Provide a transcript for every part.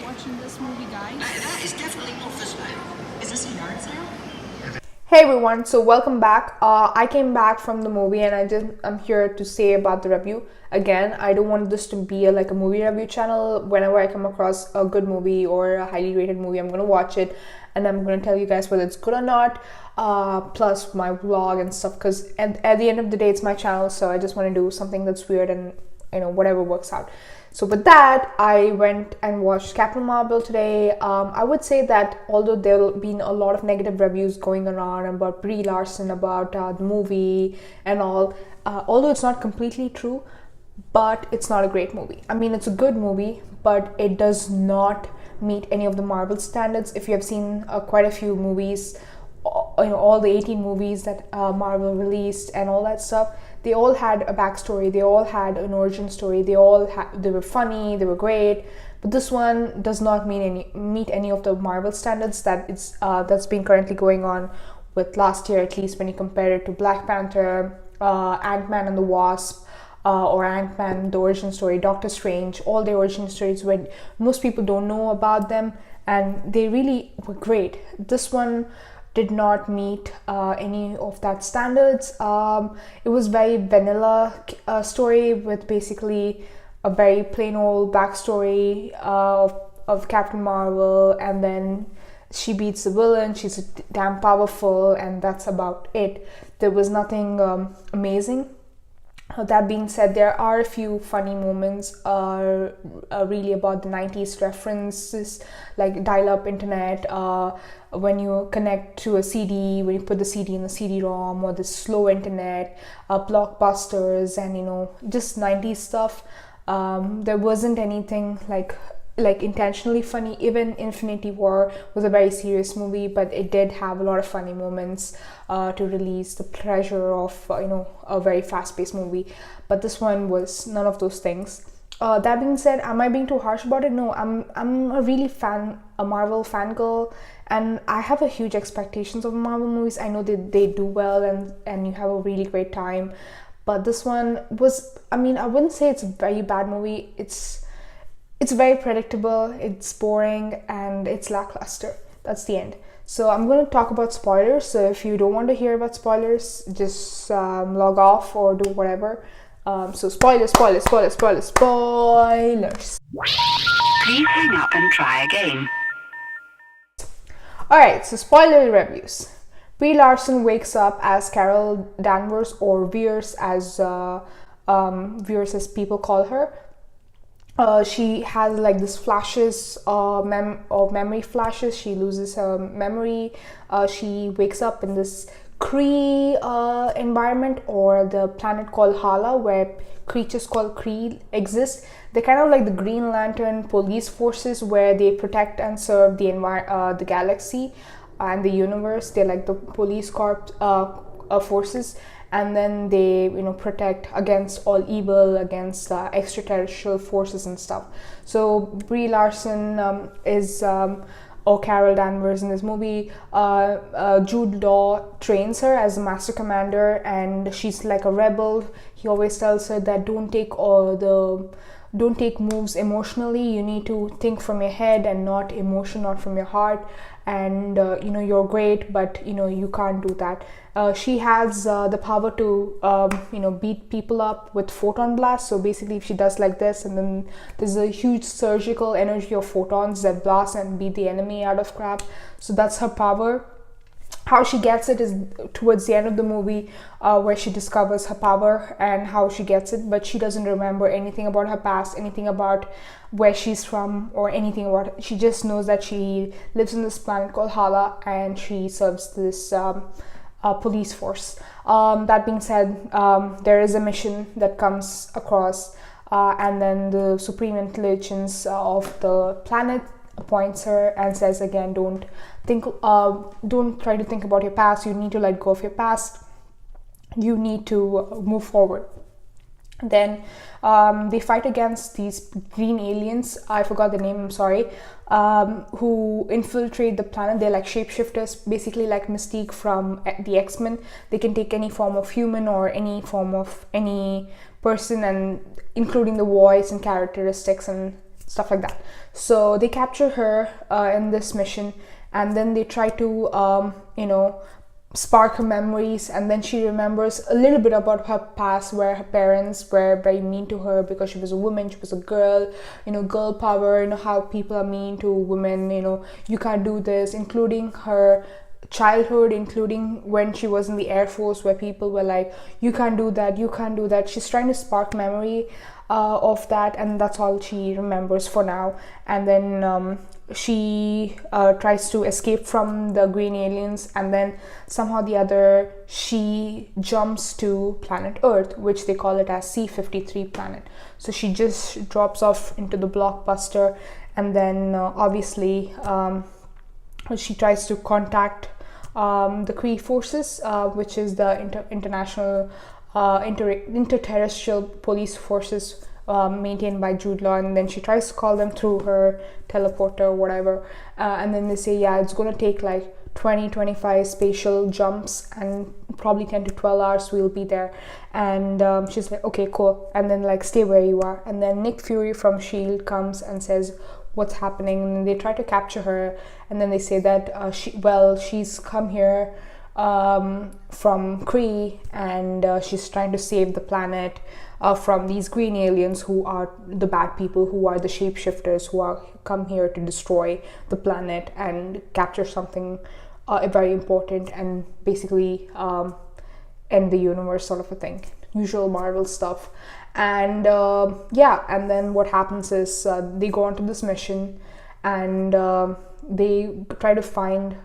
watching this movie, guys. That is definitely not for sale. Is this a yard sale? Hey everyone, so welcome back. I came back from the movie and I'm here to say about the review. Again, I don't want this to be like a movie review channel. Whenever I come across a good movie or a highly rated movie, I'm gonna watch it and I'm gonna tell you guys whether it's good or not. Plus my vlog and stuff, because at the end of the day, it's my channel, so I just want to do something that's weird and whatever works out. So with that, I went and watched Captain Marvel today. I would say that although there have been a lot of negative reviews going around about Brie Larson, about the movie and all, although it's not completely true, but it's not a great movie. I mean, it's a good movie, but it does not meet any of the Marvel standards. If you have seen quite a few movies, all the 18 movies that Marvel released and all that stuff, they all had a backstory, they all had an origin story, they were funny, they were great, but this one does not meet any of the Marvel standards that's been currently going on with last year, at least when you compare it to Black Panther, Ant-Man and the Wasp, or Ant-Man, the origin story, Doctor Strange, all the origin stories where most people don't know about them, and they really were great. This one did not meet any of that standards. It was very vanilla story with basically a very plain old backstory of Captain Marvel, and then she beats the villain, she's damn powerful, and that's about it. There was nothing amazing. That being said, there are a few funny moments really about the 90s references, like dial-up internet, when you connect to a CD, when you put the CD in the CD-ROM, or the slow internet, blockbusters, and just 90s stuff. There wasn't anything like intentionally funny. Even Infinity War was a very serious movie, but it did have a lot of funny moments to release the pleasure of a very fast-paced movie. But this one was none of those things. That being said, am I being too harsh about it? No, I'm a really a Marvel fangirl, and I have a huge expectations of Marvel movies. I know they do well and you have a really great time, but this one was, I wouldn't say it's a very bad movie. It's very predictable, it's boring, and it's lackluster. That's the end. So I'm going to talk about spoilers. So if you don't want to hear about spoilers, just log off or do whatever. So spoilers. Please hang up and try again. Alright, so spoiler reviews. Brie Larson wakes up as Carol Danvers, or Veers as people call her. She has like this flashes of memory flashes. She loses her memory. She wakes up in this Kree environment, or the planet called Hala, where creatures called Kree exist. They're kind of like the Green Lantern police forces, where they protect and serve the galaxy and the universe. They're like the police corps forces, and then they protect against all evil, against extraterrestrial forces and stuff. So Brie Larson is or Carol Danvers in this movie. Jude Law trains her as a master commander, and she's like a rebel. He always tells her that don't take moves emotionally. You need to think from your head and not from your heart. And you're great, but you can't do that. She has the power to beat people up with photon blasts. So basically, if she does like this, and then there's a huge surgical energy of photons that blast and beat the enemy out of crap. So that's her power. How she gets it is towards the end of the movie, where she discovers her power and how she gets it, but she doesn't remember anything about her past, anything about where she's from, or anything about it. She just knows that she lives on this planet called Hala, and she serves this police force. That being said, there is a mission that comes across, and then the supreme intelligence of the planet appoints her and says again, don't try to think about your past. You need to let go of your past. You need to move forward. Then they fight against these green aliens. I forgot the name, I'm sorry. Who infiltrate the planet. They're like shapeshifters, basically like Mystique from the X-Men. They can take any form of human or any form of any person, and including the voice and characteristics and stuff like that. So they capture her in this mission, and then they try to spark her memories, and then she remembers a little bit about her past, where her parents were very mean to her because she was a woman, she was a girl, girl power, how people are mean to women, you can't do this, including her childhood, including when she was in the Air Force, where people were like, you can't do that, you can't do that. She's trying to spark memory of that, and that's all she remembers for now. And then she tries to escape from the green aliens, and then somehow the other she jumps to planet Earth, which they call it as C-53 planet. So she just drops off into the blockbuster, and then obviously she tries to contact the Kree forces, which is the international interterrestrial police forces maintained by Jude Law, and then she tries to call them through her teleporter or whatever, and then they say, yeah, it's going to take like 20-25 spatial jumps and probably 10 to 12 hours we'll be there. And she's like, okay, cool, and then like stay where you are. And then Nick Fury from S.H.I.E.L.D. comes and says what's happening, and they try to capture her, and then they say that she's come here from Kree, and she's trying to save the planet from these green aliens who are the bad people, who are the shapeshifters, who are come here to destroy the planet and capture something very important, and basically end the universe, sort of a thing. Usual Marvel stuff. And and then what happens is they go onto this mission, and they try to find.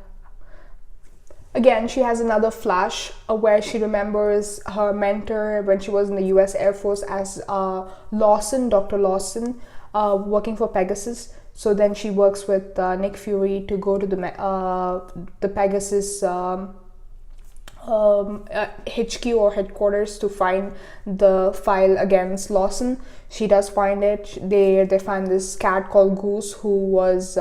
Again, she has another flash where she remembers her mentor when she was in the US Air Force as Lawson, Dr. Lawson, working for Pegasus. So then she works with Nick Fury to go to the Pegasus HQ or headquarters to find the file against Lawson. She does find it. They find this cat called Goose, who was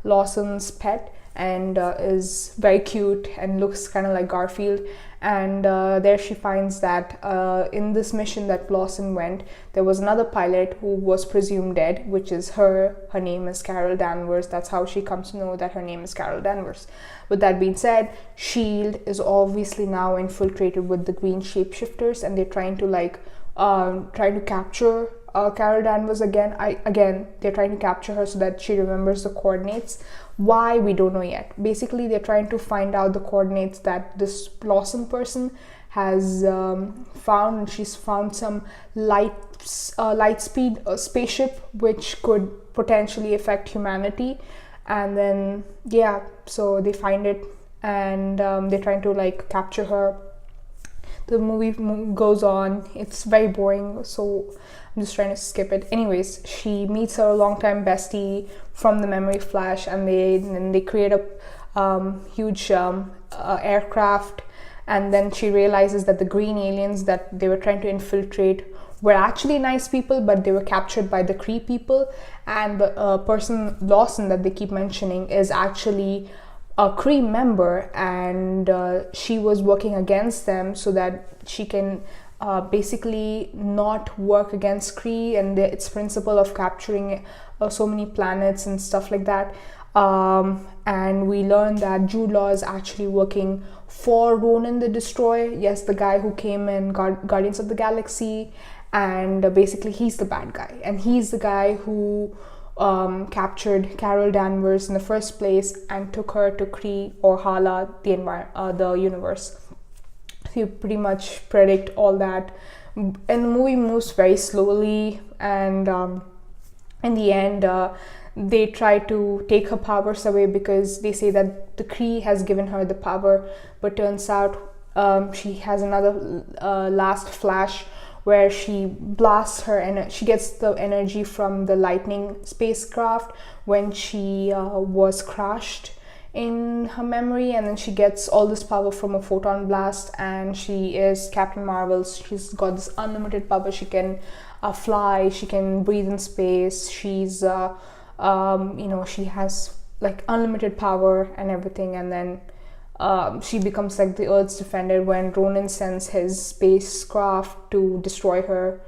Lawson's pet, and is very cute and looks kind of like Garfield. And there she finds that in this mission that Lawson went, there was another pilot who was presumed dead, which is her name is Carol Danvers. That's how she comes to know that her name is Carol Danvers. With that being said, S.H.I.E.L.D. is obviously now infiltrated with the green shapeshifters, and they're trying to capture Carol Danvers again. They're trying to capture her so that she remembers the coordinates. Why, we don't know yet. Basically, they're trying to find out the coordinates that this Lawson person has found, and she's found some light speed spaceship which could potentially affect humanity. And then so they find it, and they're trying to like capture her. The movie goes on. It's very boring, so I'm just trying to skip it. Anyways, she meets her longtime bestie from the memory flash, and they create a huge aircraft. And then she realizes that the green aliens that they were trying to infiltrate were actually nice people, but they were captured by the Kree people. And the person Lawson that they keep mentioning is actually a Kree member, and she was working against them so that she can basically not work against Kree and its principle of capturing so many planets and stuff like that. And we learned that Jude Law is actually working for Ronan the Destroyer. Yes, the guy who came in Guardians of the Galaxy, and basically he's the bad guy, and he's the guy who captured Carol Danvers in the first place and took her to Kree or Hala, the universe. So you pretty much predict all that, and the movie moves very slowly, and in the end they try to take her powers away because they say that the Kree has given her the power, but turns out she has another last flash where she blasts her and she gets the energy from the Lightning spacecraft when she was crashed in her memory, and then she gets all this power from a photon blast, and she is Captain Marvel. She's got this unlimited power. She can fly, she can breathe in space, she's she has like unlimited power and everything. And then she becomes like the Earth's defender when Ronan sends his spacecraft to destroy her.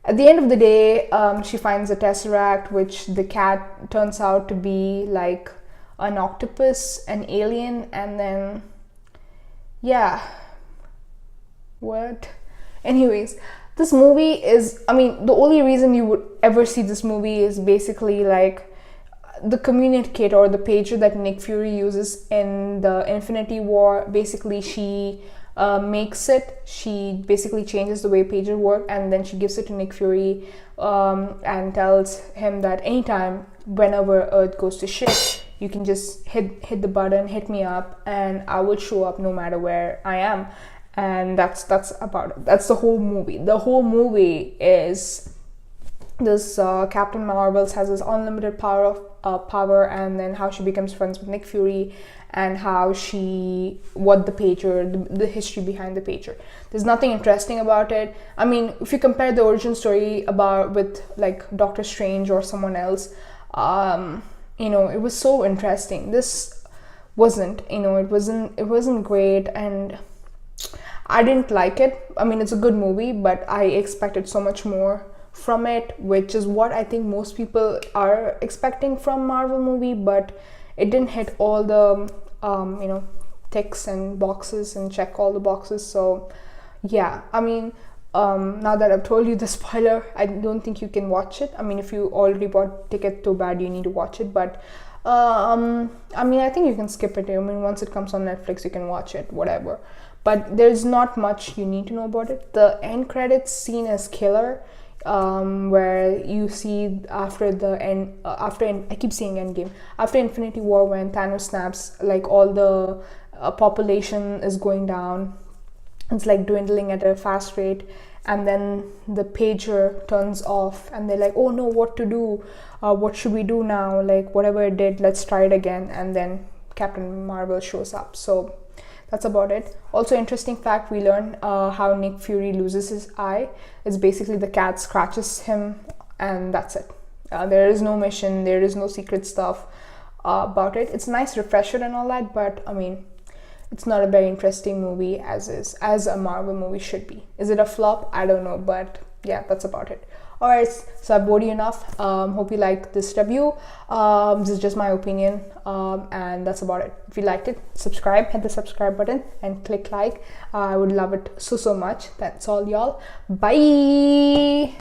at the end of the day, she finds a tesseract, which the cat turns out to be like an octopus, an alien, and then yeah, what? Anyways, this movie is, I mean, the only reason you would ever see this movie is basically like the communicator or the pager that Nick Fury uses in the Infinity War. Basically, she makes it, she basically changes the way pager work, and then she gives it to Nick Fury and tells him that anytime, whenever Earth goes to shit, you can just hit the button, hit me up, and I will show up no matter where I am. And that's about it. That's the whole movie. The whole movie is this Captain Marvel has this unlimited power, and then how she becomes friends with Nick Fury, and how what the pager, the history behind the pager. There's nothing interesting about it. I mean, if you compare the origin story with like Doctor Strange or someone else, it was so interesting. This wasn't, it wasn't great, and I didn't like it. I mean, it's a good movie, but I expected so much more from it, which is what I think most people are expecting from Marvel movie, but it didn't hit all the ticks and boxes and check all the boxes. So yeah, I mean, now that I've told you the spoiler, I don't think you can watch it. I mean, if you already bought ticket too bad, you need to watch it, but I mean, I think you can skip it. I mean, once it comes on Netflix, you can watch it, whatever. But there's not much you need to know about it. The end credits scene is killer, where you see after the end, I keep saying Endgame, after Infinity War, when Thanos snaps, like all the population is going down. It's like dwindling at a fast rate, and then the pager turns off, and they're like, oh no, what to do? What should we do now? Like, whatever it did, let's try it again. And then Captain Marvel shows up. So that's about it. Also, interesting fact, we learned how Nick Fury loses his eye. It's basically the cat scratches him, and that's it. There is no mission, there is no secret stuff about it. It's a nice refresher and all that, but I mean, it's not a very interesting movie as a Marvel movie should be. Is it a flop? I don't know, but yeah, that's about it. Alright, so I've bored you enough. Hope you liked this review. This is just my opinion, and that's about it. If you liked it, subscribe, hit the subscribe button and click like. I would love it so much. That's all, y'all. Bye.